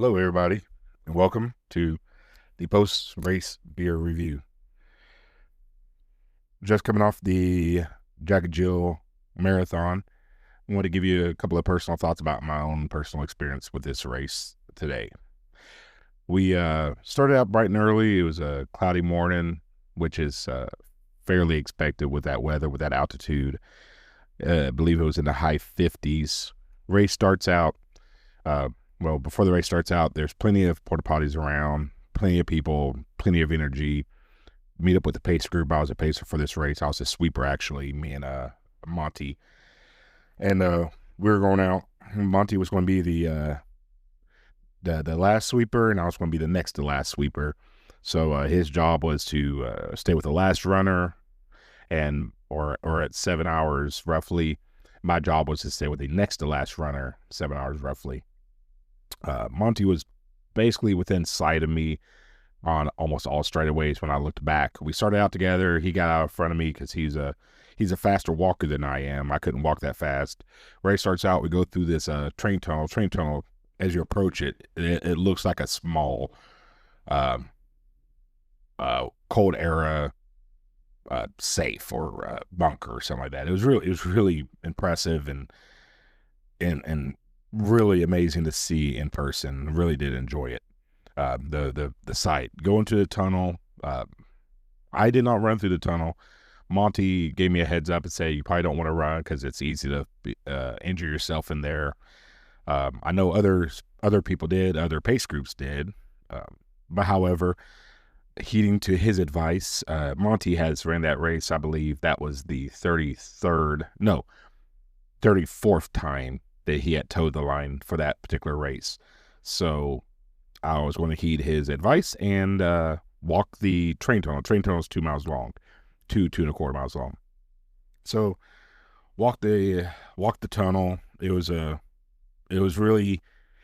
Hello, everybody, and welcome to the post-race beer review. Just coming off the Jack and Jill marathon, I want to give you a couple of personal thoughts about my own personal experience with this race today. We started out bright and early. It was a cloudy morning, which is fairly expected with that weather, with that altitude. I believe it was in the high 50s. Race starts out before the race starts out, there's plenty of porta potties around, plenty of people, plenty of energy. Meet up with the pace group. I was a pacer for this race. I was a sweeper, actually, me and Monty. And we were going out. Monty was going to be the last sweeper, and I was going to be the next to last sweeper. So his job was to stay with the last runner, or at 7 hours roughly. My job was to stay with the next to last runner, 7 hours roughly. Monty was basically within sight of me on almost all straightaways when I looked back. We started out together. He got out in front of me because he's a faster walker than I am. I couldn't walk that fast. Race starts out. We go through this train tunnel. Train tunnel, as you approach it, it looks like a small cold era safe or bunker or something like that. It was really impressive and really amazing to see in person. Really did enjoy it. The site. Go into the tunnel. I did not run through the tunnel. Monty gave me a heads up and said, you probably don't want to run because it's easy to injure yourself in there. I know other people did, other pace groups did. But however, heeding to his advice, Monty has ran that race. I believe that was the 34th time that he had towed the line for that particular race. So I was going to heed his advice and walk the train tunnel. Train tunnel is 2 miles long, 2.25 miles long. So walk the tunnel. It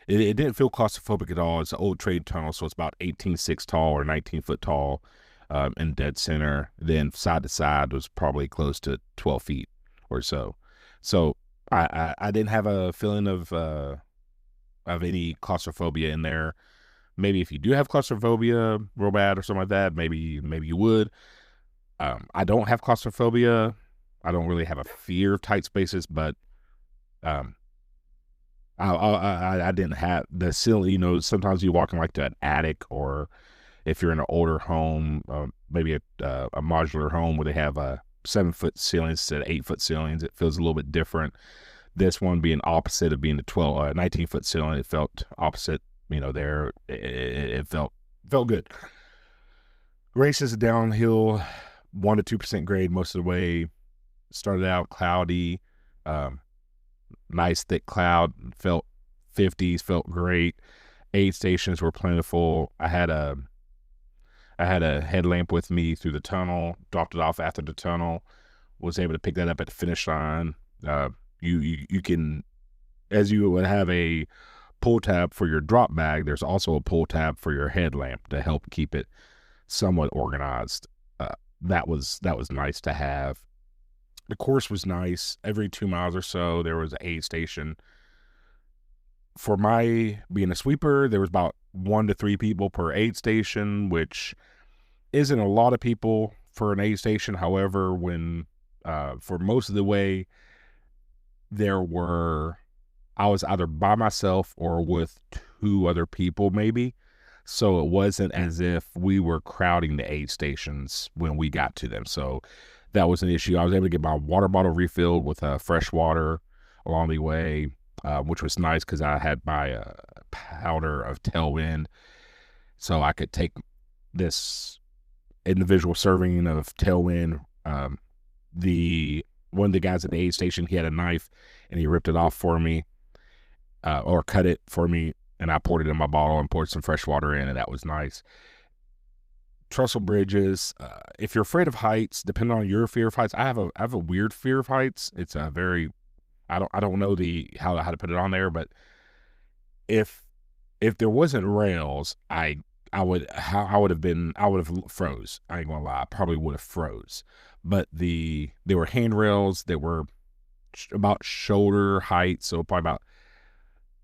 didn't feel claustrophobic at all. It's an old train tunnel, so it's about 18.6 tall or 19 foot tall in dead center. Then side to side was probably close to 12 feet or so. So I didn't have a feeling of any claustrophobia in there. Maybe if you do have claustrophobia real bad or something like that, maybe you would. I don't have claustrophobia. I don't really have a fear of tight spaces, but I didn't have the ceiling. Sometimes you walk in like to an attic, or if you're in an older home, maybe a modular home where they have a 7-foot ceilings instead of 8-foot ceilings, it feels a little bit different. This one being opposite of being the 19-foot ceiling, it felt opposite. There it felt good. Race is a downhill, 1% to 2% grade most of the way. Started out cloudy, nice thick cloud. Felt 50s, felt great. Aid stations were plentiful. I had a headlamp with me through the tunnel. Dropped it off after the tunnel. Was able to pick that up at the finish line. You can, as you would have a pull tab for your drop bag, there's also a pull tab for your headlamp to help keep it somewhat organized. That was nice to have. The course was nice. Every 2 miles or so, there was an aid station. For my being a sweeper, there was about 1 to 3 people per aid station, which isn't a lot of people for an aid station. However, when for most of the way, I was either by myself or with 2 other people maybe. So it wasn't as if we were crowding the aid stations when we got to them. So that was an issue. I was able to get my water bottle refilled with fresh water along the way, which was nice because I had my powder of Tailwind. So I could take this individual serving of Tailwind. One of the guys at the aid station, he had a knife and he ripped it off for me. Or cut it for me, and I poured it in my bottle and poured some fresh water in, and that was nice. Trestle bridges. If you're afraid of heights, depending on your fear of heights, I have a weird fear of heights. It's a very, I don't know how to put it on there, but if there wasn't rails, I would have froze. I ain't gonna lie, I probably would have froze. But there were handrails that were about shoulder height, so probably about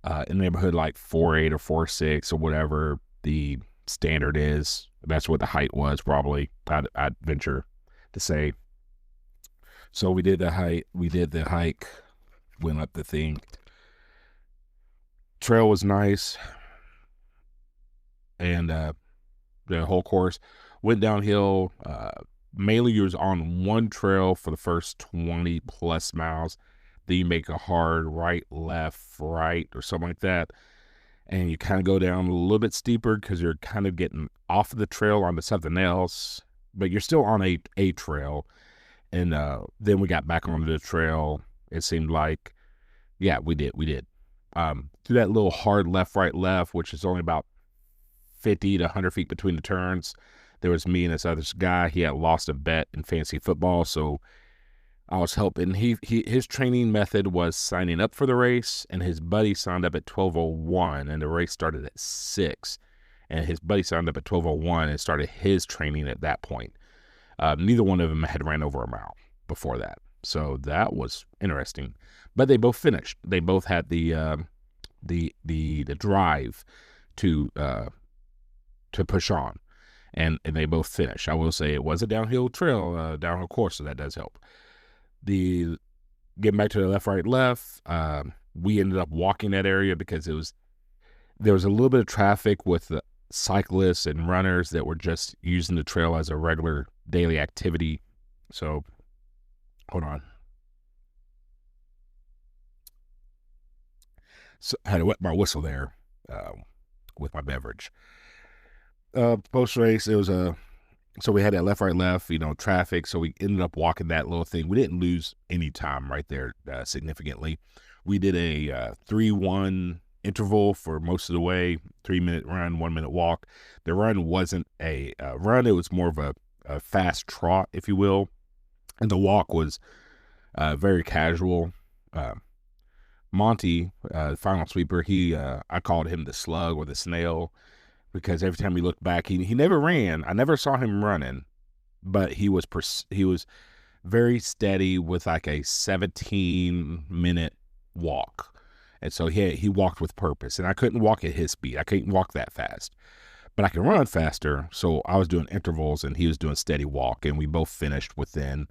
in the neighborhood like 4.8 or 4.6 or whatever the standard is. That's what the height was, probably. I'd venture to say. So we did the hike. Went up the thing. Trail was nice, and the whole course went downhill. Mainly you was on one trail for the first 20 plus miles. Then you make a hard right, left, right, or something like that. And you kind of go down a little bit steeper because you're kind of getting off of the trail onto something else, but you're still on a trail. And then we got back onto the trail. It seemed like, yeah, we did. Through that little hard left, right, left, which is only about 50 to 100 feet between the turns. There was me and this other guy. He had lost a bet in fantasy football, so I was helping. His training method was signing up for the race, and his buddy signed up at 12:01, and the race started at 6. And his buddy signed up at 12:01 and started his training at that point. Neither one of them had ran over a mile before that, so that was interesting. But they both finished. They both had the drive to push on, and they both finished. I will say it was a downhill trail, downhill course, so that does help. Getting back to the left, right, left, we ended up walking that area because there was a little bit of traffic with the cyclists and runners that were just using the trail as a regular daily activity. So, hold on. So I had to wet my whistle there with my beverage. Post race, it was so we had that left, right, left, traffic. So we ended up walking that little thing. We didn't lose any time right there significantly. We did a 3-1 interval for most of the way, 3-minute run, 1-minute walk. The run wasn't a run. It was more of a fast trot, if you will. And the walk was very casual. Monty, final sweeper, I called him the slug or the snail, because every time we looked back, he never ran. I never saw him running, but he was very steady with like a 17-minute walk. And so he walked with purpose, and I couldn't walk at his speed. I couldn't walk that fast, but I can run faster. So I was doing intervals and he was doing steady walk, and we both finished within,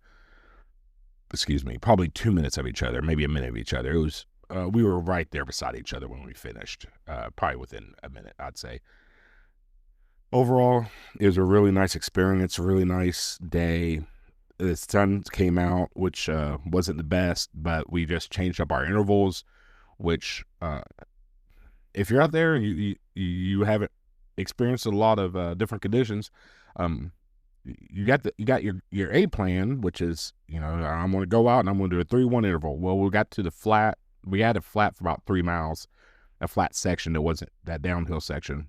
probably 2 minutes of each other, maybe a minute of each other. It was, we were right there beside each other when we finished, probably within a minute, I'd say. Overall, it was a really nice experience, a really nice day. The sun came out, which wasn't the best, but we just changed up our intervals, which if you're out there and you haven't experienced a lot of different conditions, you got your A plan, which is, I'm going to go out and I'm going to do a 3-1 interval. Well, we got to the flat. We had a flat for about 3 miles, a flat section that wasn't that downhill section.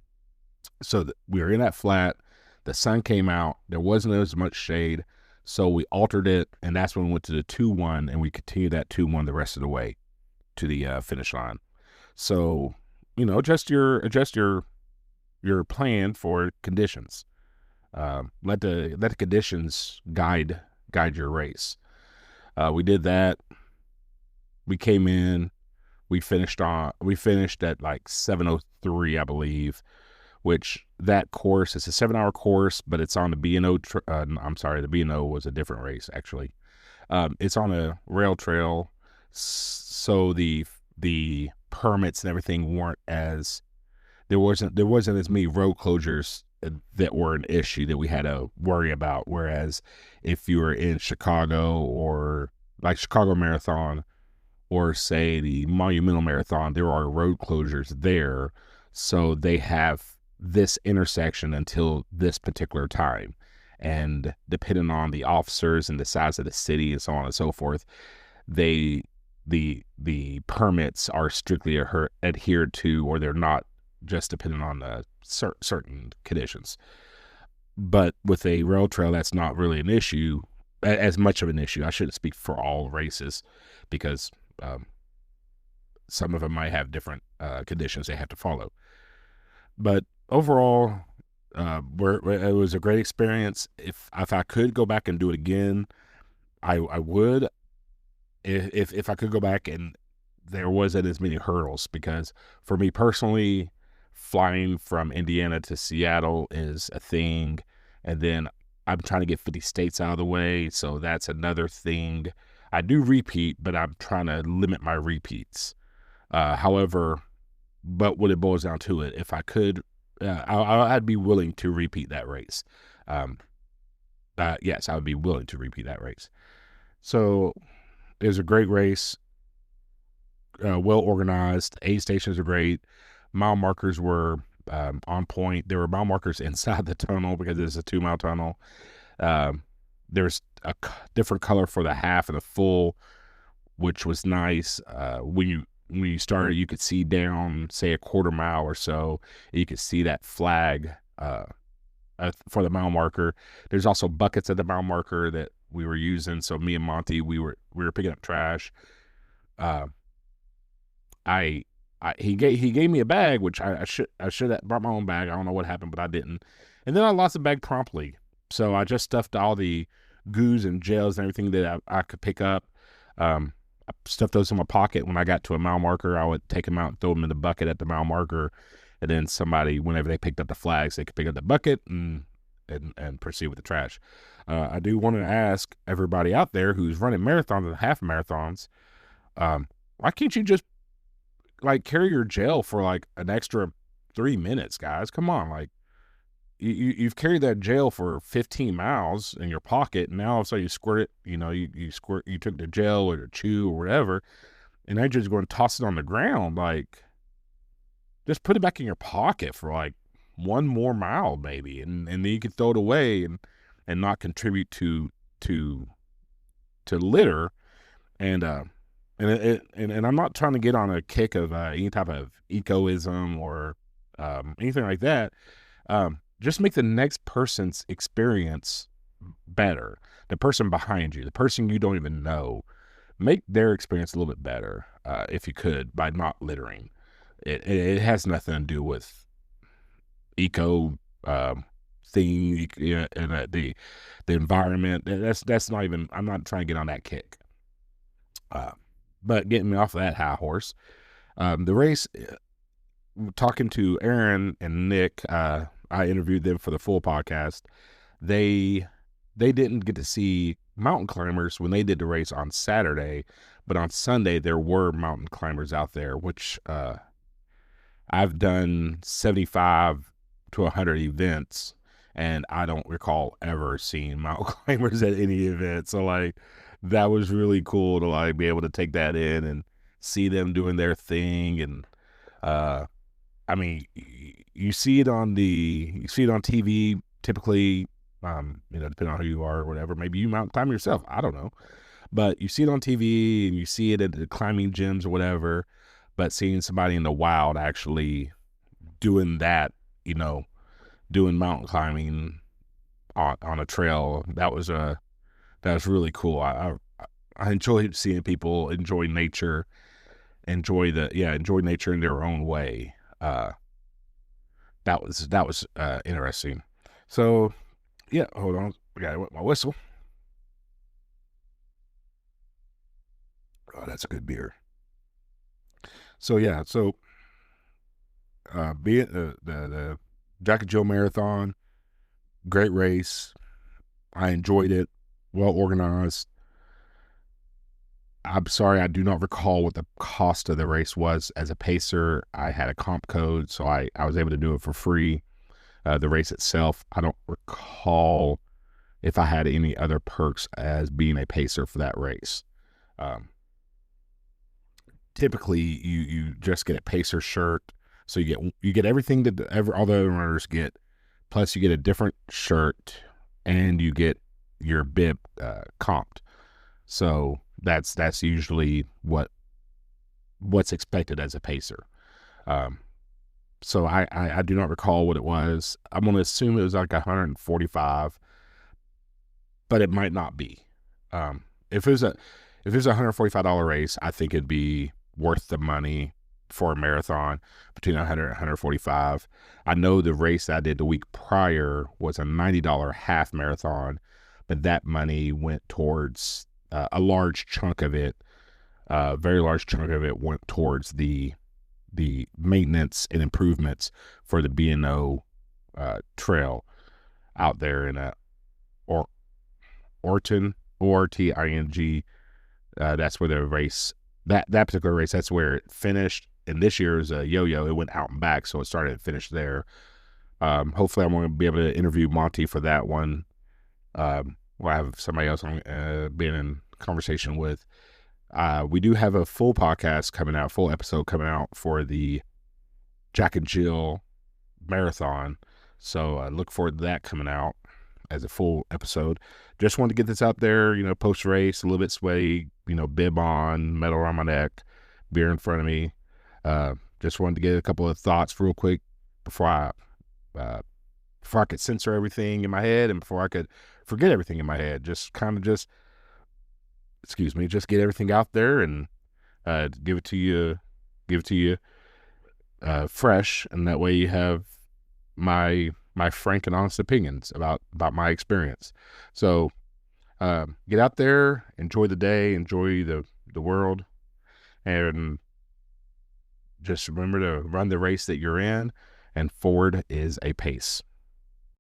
So we were in that flat. The sun came out. There wasn't as much shade. So we altered it, and that's when we went to the 2-1, and we continued that 2-1 the rest of the way to the finish line. So, adjust your plan for conditions. Let the conditions guide your race. We did that. We came in. We finished at like 7:03, I believe. Which that course is a 7-hour course, but it's on the B&O. I'm sorry, the B&O was a different race actually. It's on a rail trail, so the permits and everything weren't as there wasn't as many road closures that were an issue that we had to worry about. Whereas if you were in Chicago or like Chicago Marathon or say the Monumental Marathon, there are road closures there, so they have this intersection until this particular time, and depending on the officers and the size of the city and so on and so forth, the permits are strictly adhered to, or they're not, just depending on the certain conditions. But with a rail trail, that's not really an issue, as much of an issue. I shouldn't speak for all races, because some of them might have different conditions they have to follow. But overall, it was a great experience. If I could go back and do it again, I would. If I could go back and there wasn't as many hurdles, because for me personally, flying from Indiana to Seattle is a thing. And then I'm trying to get 50 states out of the way. So that's another thing. I do repeat, but I'm trying to limit my repeats. However, but when it boils down to it, if I could, I'd be willing to repeat that race. Um, yes, I would be willing to repeat that race. So it was a great race, well organized. Aid stations are great. Mile markers were on point. There were mile markers inside the tunnel because it's a 2 mile tunnel. There's a different color for the half and the full, which was nice. When you started, you could see down, say, a quarter mile or so. You could see that flag for the mile marker. There's also buckets at the mile marker that we were using. So me and Monty, we were picking up trash. He gave me a bag, which I should have brought my own bag. I don't know what happened, but I didn't. And then I lost the bag promptly. So I just stuffed all the goos and gels and everything that I could pick up. I stuffed those in my pocket. When I got to a mile marker, I would take them out and throw them in the bucket at the mile marker. And then somebody, whenever they picked up the flags, they could pick up the bucket and proceed with the trash. I do want to ask everybody out there who's running marathons and half marathons, why can't you just carry your gel for an extra 3 minutes, guys? Come on. You've carried that gel for 15 miles in your pocket, and now all of a sudden you squirt it, you took the gel or the chew or whatever, and now you're just going to toss it on the ground. Just put it back in your pocket for one more mile maybe, and then you can throw it away and not contribute to litter. And I'm not trying to get on a kick of any type of ecoism or anything like that. Just make the next person's experience better. The person behind you, the person you don't even know, make their experience a little bit better, if you could, by not littering. It has nothing to do with eco thing, and the environment. That's not even. I'm not trying to get on that kick. But getting me off of that high horse, the race. Talking to Aaron and Nick, I interviewed them for the full podcast. They didn't get to see mountain climbers when they did the race on Saturday, but on Sunday there were mountain climbers out there, which I've done 75 to 100 events, and I don't recall ever seeing mountain climbers at any event. So that was really cool to be able to take that in and see them doing their thing. And I mean, you see it on TV typically, depending on who you are or whatever. Maybe you mountain climb yourself, I don't know, but you see it on TV and you see it at the climbing gyms or whatever. But seeing somebody in the wild actually doing that, doing mountain climbing on a trail, that was really cool. I enjoyed seeing people enjoy nature, enjoy nature in their own way. That was interesting. So yeah, hold on, I gotta wet my whistle. Oh, that's a good beer. So yeah, be it the Jack and Jill Marathon, great race. I enjoyed it, well organized. I'm sorry, I do not recall what the cost of the race was. As a pacer, I had a comp code, so I was able to do it for free. The race itself, I don't recall if I had any other perks as being a pacer for that race. Typically, you just get a pacer shirt, so you get everything that all the other runners get, plus you get a different shirt, and you get your bib comped. So that's usually what's expected as a pacer. So I do not recall what it was. I'm going to assume it was 145, but it might not be. If it was a $145 race, I think it'd be worth the money for a marathon, between 100 and 145. I know the race I did the week prior was a $90 half marathon, but that money went towards a large chunk of it A very large chunk of it went towards the maintenance and improvements for the B&O trail out there in or Orton, Orting. That's where the race, that particular race, that's where it finished. And this year is a yo-yo. It went out and back, so it started and finished there. Hopefully I'm going to be able to interview Monty for that one. We'll have somebody else being in conversation with. We do have a full podcast coming out, full episode coming out for the Jack and Jill marathon. So look forward to that coming out as a full episode. Just wanted to get this out there, post race, a little bit sweaty, bib on, medal around my neck, beer in front of me. Just wanted to get a couple of thoughts real quick before I could censor everything in my head and before I could forget everything in my head. Just get everything out there and give it to you fresh, and that way you have my frank and honest opinions about my experience. So get out there, enjoy the day, enjoy the world, and just remember to run the race that you're in, and forward is a pace.